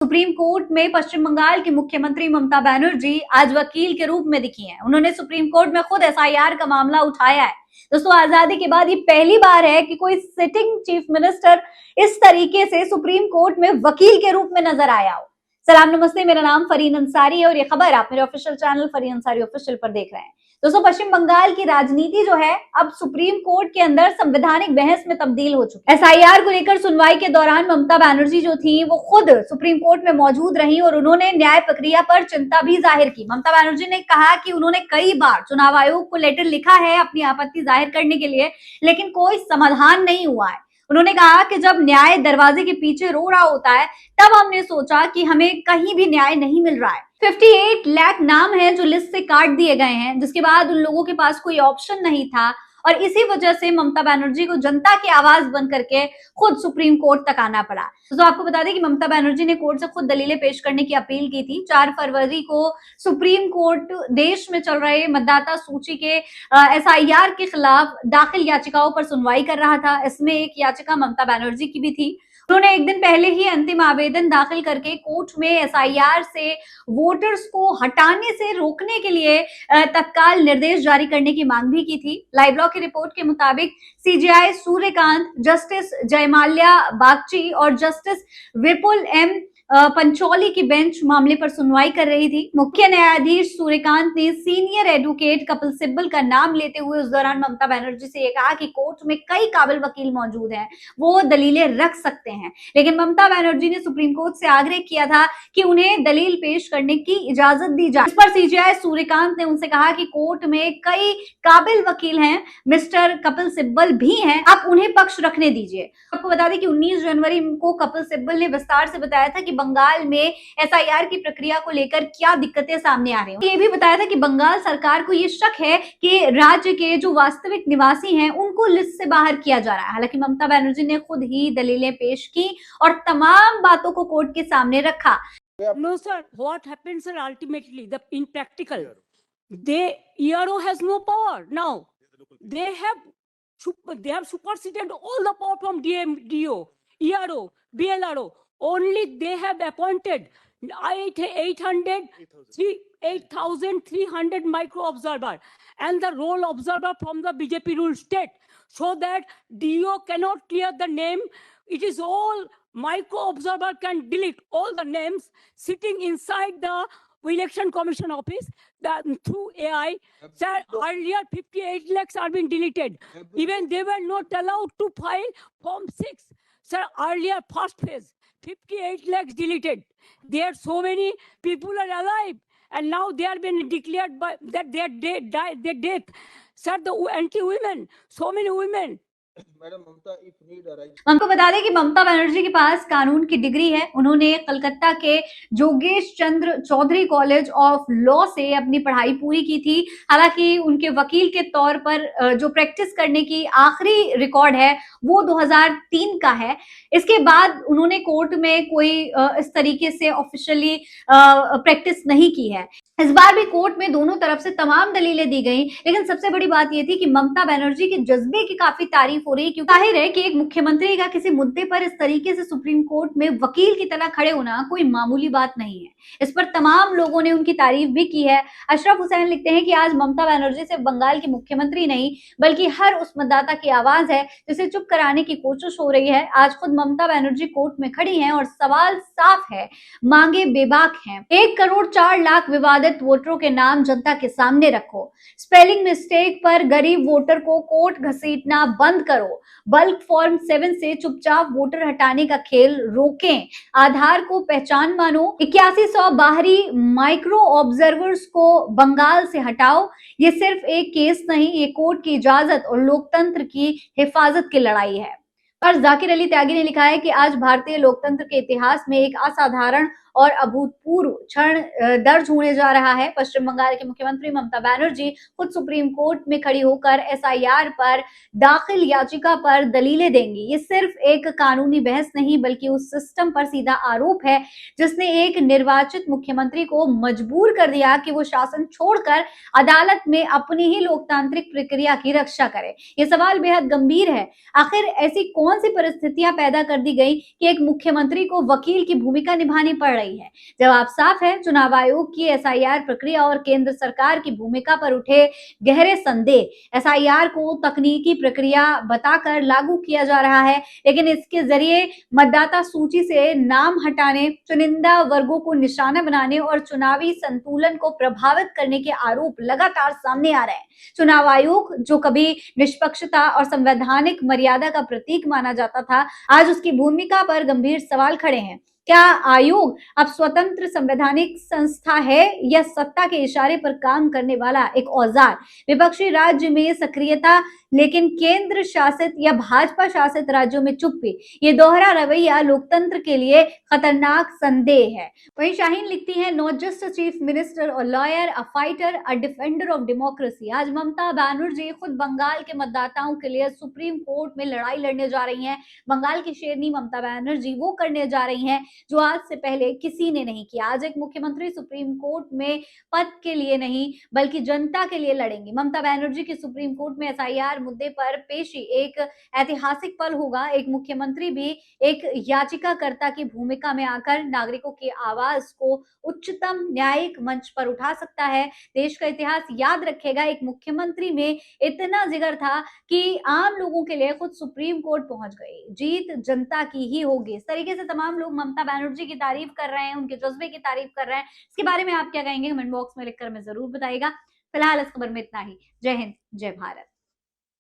Supreme court में पश्चिम बंगाल की मुख्यमंत्री ममता बनर्जी आज वकील के रूप में दिखी हैं। उन्होंने सुप्रीम कोर्ट में खुद एसआईआर का मामला उठाया है। दोस्तों, आजादी के बाद ये पहली बार है कि कोई सिटिंग चीफ मिनिस्टर इस तरीके से सुप्रीम कोर्ट में वकील के रूप में नजर आया हो। सलाम नमस्ते, मेरा नाम फरीन अंसारी है और ये खबर आप मेरे official channel Fareen Ansari official पर देख रहे हैं। दोस्तों, पश्चिम बंगाल की राजनीति जो है अब सुप्रीम कोर्ट के अंदर संवैधानिक बहस में तब्दील हो चुकी है। एसआईआर को लेकर सुनवाई के दौरान ममता बनर्जी जो थी वो खुद सुप्रीम कोर्ट में मौजूद रही और उन्होंने न्याय प्रक्रिया पर चिंता भी जाहिर की। ममता बनर्जी ने कहा कि उन्होंने कई बार चुनाव आयोग को लेटर लिखा है अपनी आपत्ति जाहिर करने के लिए, लेकिन कोई समाधान नहीं हुआ है। उन्होंने कहा कि जब न्याय दरवाजे के पीछे रो रहा होता है तब हमने सोचा कि हमें कहीं भी न्याय नहीं मिल रहा है। 58 लाख नाम है जो लिस्ट से काट दिए गए हैं, जिसके बाद उन लोगों के पास कोई ऑप्शन नहीं था और इसी वजह से ममता बनर्जी को जनता की आवाज बन करके खुद सुप्रीम कोर्ट तक आना पड़ा। तो आपको बता दें कि ममता बनर्जी ने कोर्ट से खुद दलीलें पेश करने की अपील की थी। 4 फरवरी को सुप्रीम कोर्ट देश में चल रहे मतदाता सूची के एसआईआर के खिलाफ दाखिल याचिकाओं पर सुनवाई कर रहा था। इसमें एक याचिका ममता बनर्जी की भी थी। उन्होंने एक दिन पहले ही अंतिम आवेदन दाखिल करके कोर्ट में एसआईआर से वोटर्स को हटाने से रोकने के लिए तत्काल निर्देश जारी करने की मांग भी की थी। लाइव लॉ की रिपोर्ट के मुताबिक सीजेआई सूर्यकांत, जस्टिस जयमाल्या बागची और जस्टिस विपुल एम पंचौली की बेंच मामले पर सुनवाई कर रही थी। मुख्य न्यायाधीश सूर्यकांत ने सीनियर एडवोकेट कपिल सिब्बल का नाम लेते हुए उस दौरान ममता बनर्जी से ये कहा कि कोर्ट में कई काबिल वकील मौजूद हैं, वो दलीलें रख सकते हैं। लेकिन ममता बनर्जी ने सुप्रीम कोर्ट से आग्रह किया था कि उन्हें दलील पेश करने की इजाजत दी जाए। इस पर सीजेआई सूर्यकांत ने उनसे कहा कि कोर्ट में कई काबिल वकील हैं, मिस्टर कपिल सिब्बल भी हैं, आप उन्हें पक्ष रखने दीजिए। आपको बता दें कि 19 जनवरी को कपिल सिब्बल ने विस्तार से बताया था कि बंगाल में एसआईआर की प्रक्रिया को लेकर क्या दिक्कतें सामने आ रही हैं। ये भी बताया था कि बंगाल सरकार को ये शक है कि राज्य के जो वास्तविक निवासी हैं उनको लिस्ट से बाहर किया जा रहा है। हालांकि ममता बनर्जी ने खुद ही दलीलें पेश की और तमाम बातों को कोर्ट के सामने रखा। No, sir. What happens, sir, ultimately, in practical, ERO has no power now. They have superseded all the power from DO, ERO, BLRO. Only they have appointed 8,300 micro observer and the role observer from the BJP ruled state, so that DO cannot clear the name. It is all micro observer can delete all the names sitting inside the election commission office through AI. Sir, earlier 58 lakhs are being deleted. Even they were not allowed to file Form 6. Sir, earlier first phase, 58 lakhs deleted. There so many people are alive, and now they are being declared by that they are their death. Sir, the anti-women, so many women. हमको बता दें कि ममता बनर्जी के पास कानून की degree है। उन्होंने कलकत्ता के जोगेश चंद्र चौधरी कॉलेज ऑफ लॉ से अपनी पढ़ाई पूरी की थी। हालांकि उनके वकील के तौर पर जो प्रैक्टिस करने की आखिरी रिकॉर्ड है वो 2003 का है। इसके बाद उन्होंने कोर्ट में कोई इस तरीके से ऑफिशियली प्रैक्टिस नहीं की है। इस बार भी कोर्ट में दोनों तरफ से तमाम दलीलें दी गई, लेकिन सबसे बड़ी बात यह थी कि ममता बनर्जी के जज्बे की काफी तारीफ हो रही है, क्योंकि जाहिर है कि एक मुख्यमंत्री का किसी मुद्दे पर इस तरीके से सुप्रीम कोर्ट में वकील की तरह खड़े होना कोई मामूली बात नहीं है। इस पर तमाम लोगों ने उनकी तारीफ भी की है। अशरफ हुसैन लिखते हैं कि आज ममता बनर्जी सिर्फ बंगाल की मुख्यमंत्री नहीं बल्कि हर उस मतदाता की आवाज है जिसे चुप कराने की कोशिश हो रही है। आज खुद ममता बनर्जी कोर्ट में खड़ी हैं और सवाल साफ है, मांगे बेबाक हैं। 1 करोड़ 4 लाख विवादित वोटरों के नाम जनता के सामने रखो। स्पेलिंग मिस्टेक पर गरीब वोटर को कोर्ट घसीटना बंद करो। बल्क फॉर्म 7 से चुपचाप वोटर हटाने का खेल रोकें। आधार को पहचान मानो। 8100 बाहरी माइक्रो ऑब्जर्वर्स को बंगाल से हटाओ। ये सिर्फ एक केस नहीं, ये कोर्ट की इजाजत और लोकतंत्र की हिफाजत की लड़ाई है। पर जाकिर अली त्यागी ने लिखा है कि आज भारतीय लोकतंत्र के इतिहास में एक असाधारण और अभूतपूर्व क्षण दर्ज होने जा रहा है। पश्चिम बंगाल के मुख्यमंत्री ममता बनर्जी खुद सुप्रीम कोर्ट में खड़ी होकर एसआईआर पर दाखिल याचिका पर दलीलें देंगी। ये सिर्फ एक कानूनी बहस नहीं बल्कि उस सिस्टम पर सीधा आरोप है जिसने एक निर्वाचित मुख्यमंत्री को मजबूर कर दिया कि वो शासन छोड़कर अदालत में अपनी ही लोकतांत्रिक प्रक्रिया की रक्षा करे। ये सवाल बेहद गंभीर है। आखिर ऐसी कौन कौन सी परिस्थितियां पैदा कर दी गई कि एक मुख्यमंत्री को वकील की भूमिका निभानी पड़ रही है? जवाब साफ है, चुनाव आयोग की एसआईआर प्रक्रिया और केंद्र सरकार की भूमिका पर उठे गहरे संदेह। एसआईआर को तकनीकी प्रक्रिया बताकर लागू किया जा रहा है, लेकिन इसके जरिए मतदाता सूची से नाम हटाने, चुनिंदा वर्गों को निशाना बनाने और चुनावी संतुलन को प्रभावित करने के आरोप लगातार सामने आ रहे हैं। चुनाव आयोग, जो कभी निष्पक्षता और संवैधानिक मर्यादा का प्रतीक माना जाता था, आज उसकी भूमिका पर गंभीर सवाल खड़े हैं। क्या आयोग अब स्वतंत्र संवैधानिक संस्था है या सत्ता के इशारे पर काम करने वाला एक औजार? विपक्षी राज्य में सक्रियता, लेकिन केंद्र शासित या भाजपा शासित राज्यों में चुप्पी, ये दोहरा रवैया लोकतंत्र के लिए खतरनाक संदेह है। वहीं शाहीन लिखती है, not just a chief minister और lawyer, a fighter, a defender of democracy. आज ममता बनर्जी खुद बंगाल के मतदाताओं के लिए सुप्रीम कोर्ट में लड़ाई लड़ने जा रही हैं। बंगाल की शेरनी ममता बनर्जी वो करने जा रही हैं जो आज से पहले किसी ने नहीं किया। आज एक मुख्यमंत्री सुप्रीम कोर्ट में पद के लिए नहीं बल्कि जनता के लिए लड़ेंगी। ममता बनर्जी की सुप्रीम कोर्ट में एसआईआर मुद्दे पर पेशी एक ऐतिहासिक पल होगा। एक मुख्यमंत्री भी एक याचिकाकर्ता की भूमिका में आकर नागरिकों की आवाज को उच्चतम न्यायिक मंच पर उठा सकता है। देश का इतिहास याद रखेगा, एक मुख्यमंत्री में इतना जिगर था कि आम लोगों के लिए खुद सुप्रीम कोर्ट पहुंच गई। जीत जनता की ही होगी। इस तरीके से तमाम लोग ममता बनर्जी की तारीफ कर रहे हैं, उनके जज्बे की तारीफ कर रहे हैं। इसके बारे में आप क्या कहेंगे? कमेंट बॉक्स में लिखकर हमें जरूर बताइएगा। फिलहाल इस खबर में इतना ही। जय हिंद, जय भारत।